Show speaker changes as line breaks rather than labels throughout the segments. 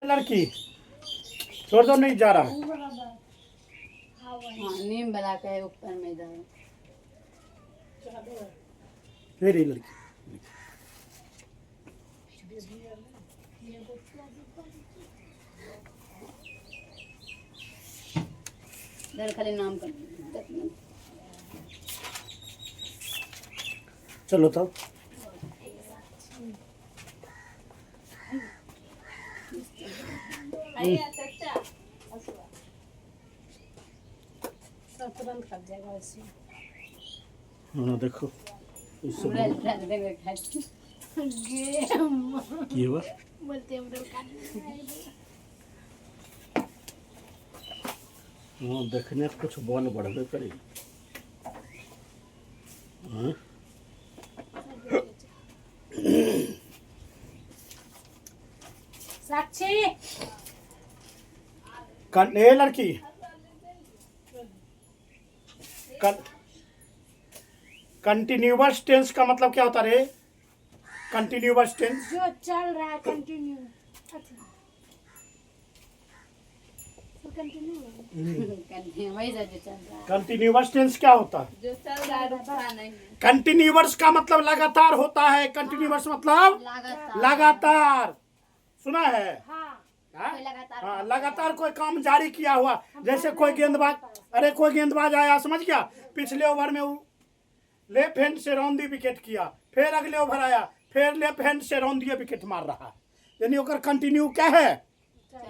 लड़की छोड़ दो, नहीं जा रहा है।
हाँ, नीम बना के ऊपर में जाओ।
फिर ये लड़की
इधर खाली नाम कर।
चलो तब
तुरंत कर जाएगा वैसे।
हाँ देखो इससे
उड़ल उड़ल देंगे खाए।
ये हुआ।
बोलते हैं उधर काट।
हाँ देखने से कुछ बल बढ़बे करी। हाँ?
साक्षी
ए लड़की कंटिन्यूअस टेंस का मतलब क्या होता रे? कंटिन्यूअस टेंस
जो चल रहा है कंटिन्यू। कंटिन्यू
वही जो चल रहा है।
कंटिन्यूअस टेंस क्या होता है?
जो चल रहा है रुकता नहीं है।
कंटिन्यूअस का मतलब लगातार होता है। कंटिन्यूअस मतलब
लगातार।
लगातार। सुना है?
हाँ
हाँ?
कोई लगातार
हाँ, लगातार कोई काम जारी किया हुआ। जैसे कोई गेंदबाज, अरे कोई गेंदबाज आया, समझ गया, पिछले ओवर में लेफ्ट हैंड से रौंदी विकेट किया, फिर अगले ओवर आया, फिर लेफ्ट हैंड से रौंदी विकेट मार रहा है, यानी ओकर कंटिन्यू क्या है?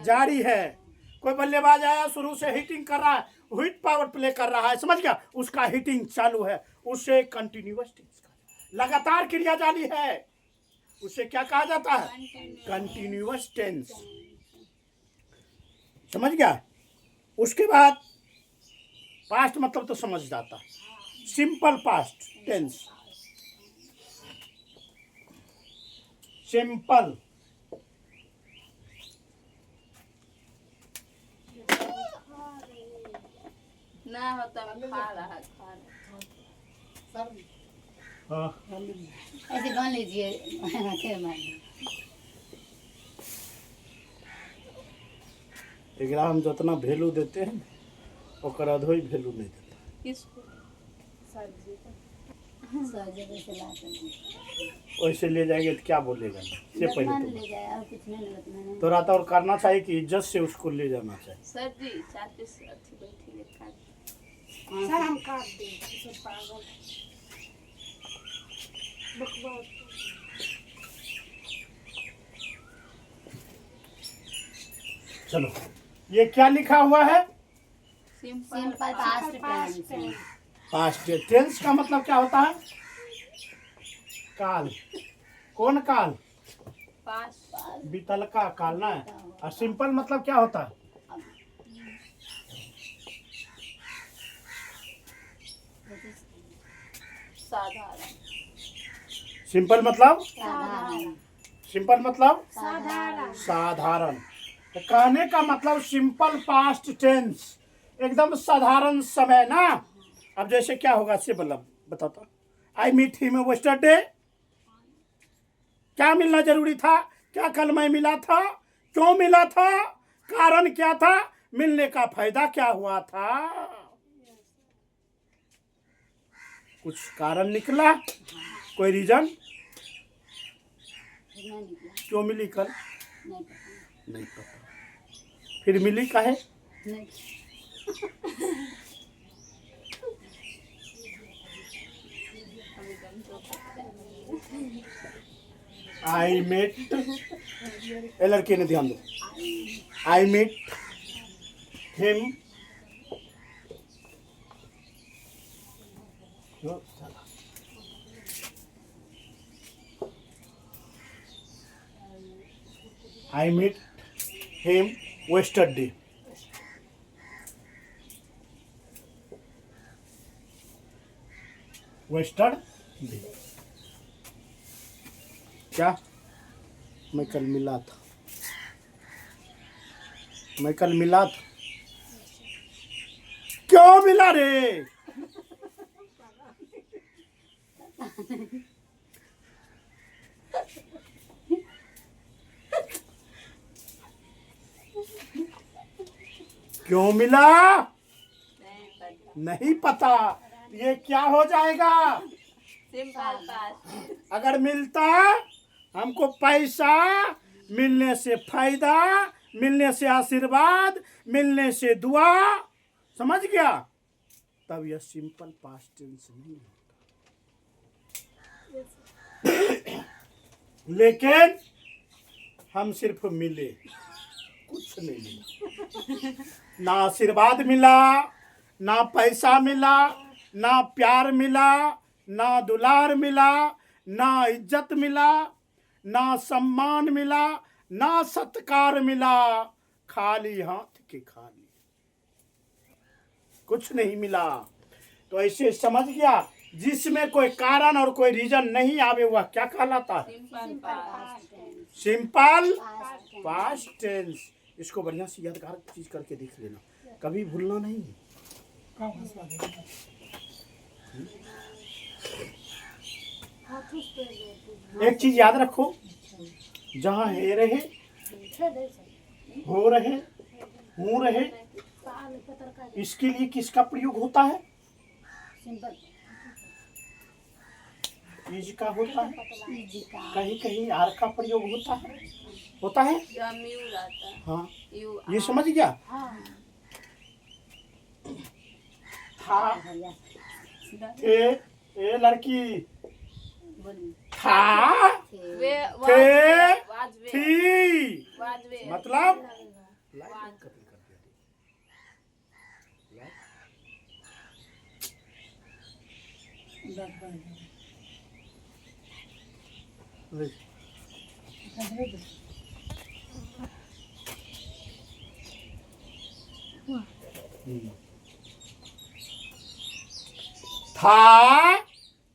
जारी है। कोई बल्लेबाज आया, शुरू से हिटिंग कर रहा है, हिट पावर प्ले कर रहा है, समझ गया, उसका हिटिंग चालू है, उसे कंटिन्यूअस टेंस कहा, लगातार क्रिया जारी है, उसे क्या कहा जाता है? Continuous tense. समझ गया? उसके बाद पास्ट मतलब तो समझ जाता, सिंपल पास्ट टेंस। सिंपल
ना होता खा रहा है।
हाँ
ऐसे बन लीजिए।
एकरा हम जितना वैल्यू देते हैं ओकर आधो ही वैल्यू नहीं देता।
किसको? सब्जी से लाते हैं।
वैसे ले जाएंगे तो क्या बोलेगा? से
जितना
पहले
ले जाए और कुछ नहीं लगना है।
तो रात और करना चाहिए कि इज्जत से उसको ले जाना चाहिए।
सर जी 4 पीस अच्छी बैठी है काट।
सर हम काट देंगे। सब पागल बकवास।
चलो ये क्या लिखा हुआ है?
Simple past tense.
Past tense का मतलब क्या होता है? काल। कौन काल?
पास्ट
बीतल का काल ना। और सिंपल मतलब क्या होता है?
साधारण।
सिंपल मतलब
साधारण।
सिंपल मतलब
साधारण।
साधारण। तो कहने का मतलब सिंपल पास्ट टेंस, एकदम साधारण समय ना। अब जैसे क्या होगा से मतलब बताता। आई मीट हिम यस्टरडे, क्या मिलना जरूरी था? क्या कल मैं मिला था? क्यों मिला था? कारण क्या था? मिलने का फायदा क्या हुआ था? कुछ कारण निकला? कोई रीजन?
नहीं निकला।
क्यों मिली कल?
नहीं पता।
नहीं पता। फिर मिली काहे?
नहीं। अभी कम तो
आई मेट, लड़के ने ध्यान दो, I met him, I meet him yesterday। yesterday क्या? मैं कल मिला था, मैं कल मिला था। क्यों मिला रे? क्यों मिला?
नहीं पता।
नहीं पता। ये क्या हो जाएगा?
Simple past.
अगर मिलता हमको पैसा, मिलने से फायदा, मिलने से आशीर्वाद, मिलने से दुआ, समझ गया? तब यह सिंपल पास्ट टेंस नहीं होता। लेकिन हम सिर्फ मिले, कुछ नहीं मिला। ना आशीर्वाद मिला, ना पैसा मिला, ना प्यार मिला, ना दुलार मिला, ना इज्जत मिला, ना सम्मान मिला, ना सत्कार मिला। खाली हाथ के खाली, कुछ नहीं मिला। तो ऐसे समझ गया, जिसमें कोई कारण और कोई रीजन नहीं आवे वह क्या कहलाता है?
Simple past.
Simple past tense. इसको बढ़िया से यादगार चीज करके देख लेना, कभी भूलना नहीं। एक चीज याद रखो, जहाँ है रहे, हो रहे, हूँ रहे, इसके लिए किसका प्रयोग होता है?
सिंपल
इज का होता है।
इजी का
कहीं कहीं आर का प्रयोग होता है, होता है।
जब यू लाता है।
हाँ,
यू
ये समझ गया।
हाँ
था,
बढ़िया
ए लड़की,
बोलिए
था,
वे
थे,
वाजवे
थी,
वाजवे
मतलब था,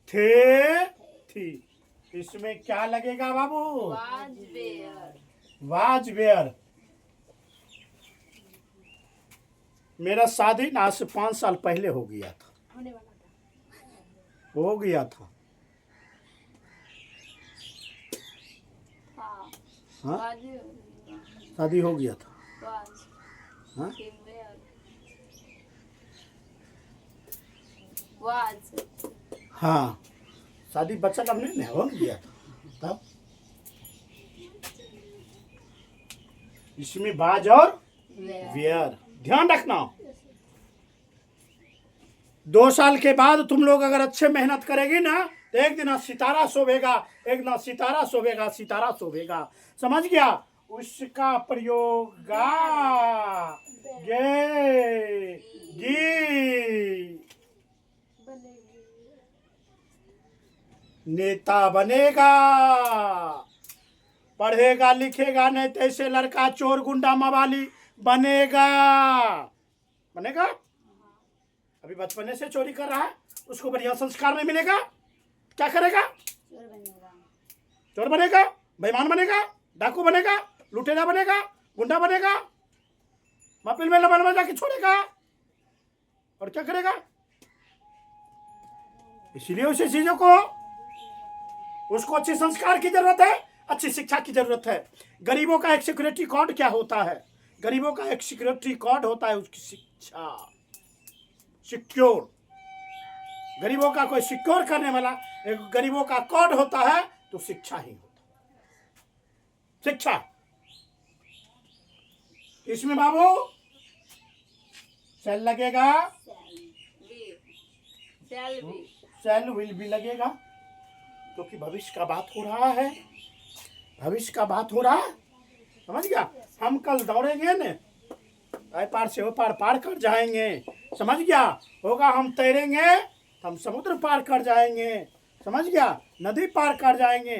थे, थी। इसमें क्या लगेगा बाबू?
वाजवे
वाज वेयर। मेरा शादी ना आज से 5 साल पहले हो गया था,
होने वाला था
हो गया था।
हाँ
हाँ,
वाजवे
शादी हो गया था।
वाज
हाँ,
वेयर वाज
हाँ, शादी बच्चा तब नहीं हो गया था तब। इसमें बाज और वेयर ध्यान रखना। 2 साल के बाद तुम लोग अगर अच्छे मेहनत करेगी ना, तो एक दिन सितारा शोभेगा, एक दिन सितारा शोभेगा, सितारा शोभेगा। समझ गया? उसका प्रयोग गा, गे, गी, नेता बनेगा। पढ़ेगा लिखेगा नहीं तो ऐसे लड़का चोर गुंडा मवाली बनेगा। बनेगा? अभी बचपने से चोरी कर रहा है, उसको बढ़िया संस्कार नहीं मिलेगा, क्या करेगा?
चोर बनेगा
चोर बनेगा, बेईमान बनेगा, डाकू बनेगा, लुटेरा बनेगा, गुंडा बनेगा, महफिल में लबा जाके छोड़ेगा। और क्या करेगा? इसीलिए उसे चीजों को, उसको अच्छे संस्कार की जरूरत है, अच्छी शिक्षा की जरूरत है। गरीबों का एक सिक्योरिटी कोड क्या होता है? गरीबों का एक सिक्योरिटी कोड होता है उसकी शिक्षा। सिक्योर, गरीबों का कोई सिक्योर करने वाला एक गरीबों का कोड होता है, तो शिक्षा ही होता है। शिक्षा। इसमें बाबू सेल लगेगा, सेल विल भी लगेगा, क्योंकि भविष्य का बात हो रहा है, भविष्य का बात हो रहा है। समझ गया? हम कल दौड़ेंगे न, ऐ पार से वो पार पार कर जाएंगे। समझ गया? होगा हम तैरेंगे, हम समुद्र पार कर जाएंगे। समझ गया? नदी पार कर जाएंगे।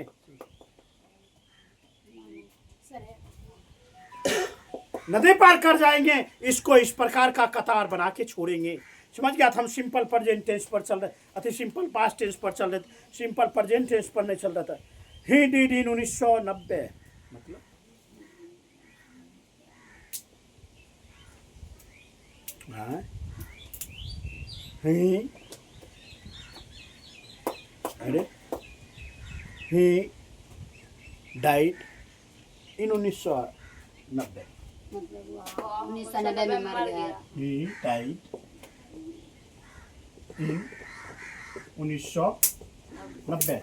नदी पार कर जाएंगे। इसको इस प्रकार का कतार बना के छोड़ेंगे। समझ गया? हम सिंपल प्रेजेंट टेंस पर चल रहे, अति सिंपल पास्ट टेंस पर चल रहे, सिंपल प्रेजेंट टेंस पर नहीं चल रहा था। ही डिड इन 1990, मतलब ही, अरे ही डाइड इन 1990,
मतलब
वो
1990 में मर गया।
He died in 1990।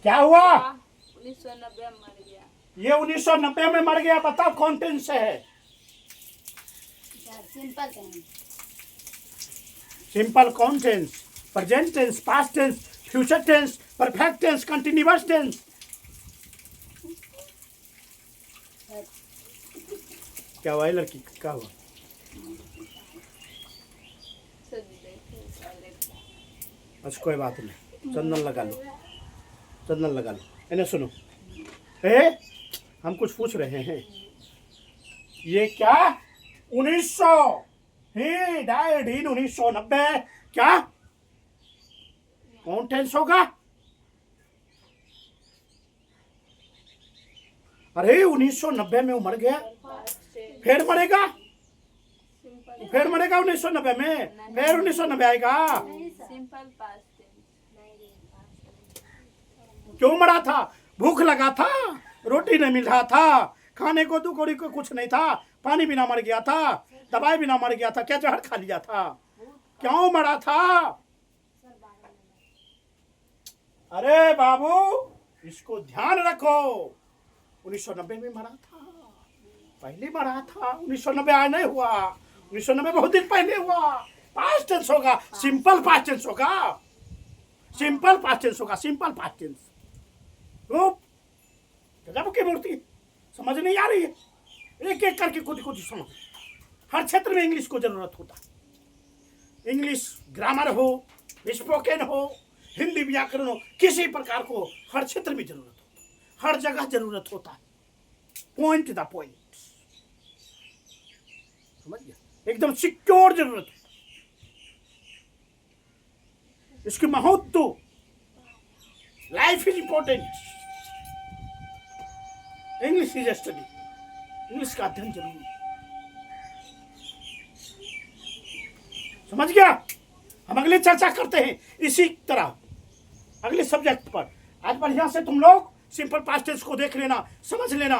क्या हुआ?
1990 में मर गया।
ये 1990 में मर गया। बताओ कौन टेंस से है?
Simple tense.
सिंपल कौन tense? Present tense, past tense, future tense, perfect tense, continuous tense. क्या हुआ लड़की? क्या हुआ? अच्छा कोई बात नहीं, चंदन लगा लो, चंदन लगा लो। इन्हें सुनो, हम कुछ पूछ रहे हैं। ये क्या 1900 ही डाइड इन 1990। क्या कौन टेंस होगा? अरे 1990 में वो मर गया, फिर मरेगा, फिर मरेगा 1990 में, फिर 1990 आएगा।
Simple past tense.
क्यों मरा था? भूख लगा था, रोटी नहीं मिल रहा था, खाने को दुकोड़ी को कुछ नहीं था, पानी बिना मर गया था, दवाई बिना मर गया था, क्या जहर खा लिया था? क्यों मरा था? अरे बाबू इसको ध्यान रखो। 1990 में मरा था, पहले मरा था। 1990 आज नहीं हुआ, 1990 बहुत दिन पहले हुआ। पास्ट टेंस होगा, सिंपल पास्ट टेंस होगा, सिंपल पास्ट टेंस होगा, सिंपल पास्ट टेंस। तो गजब की मूर्ति समझ नहीं आ रही है। एक एक करके कुछ कुछ समझ। हर क्षेत्र में इंग्लिश को जरूरत होता है। इंग्लिश ग्रामर हो, स्पोकन हो, हिंदी व्याकरण हो, किसी प्रकार को हर क्षेत्र में जरूरत होता है, हर जगह जरूरत होता है। पॉइंट द पॉइंट, समझ गया? एकदम सिक्योर जरूरत है। इसकी महत्व, life is important. English is study, English का अध्ययन जरूरी है। समझ गया? हम अगली चर्चा करते हैं इसी तरह अगले सब्जेक्ट पर। आज बढ़िया से तुम लोग सिंपल पास्ट टेंस को देख लेना, समझ लेना।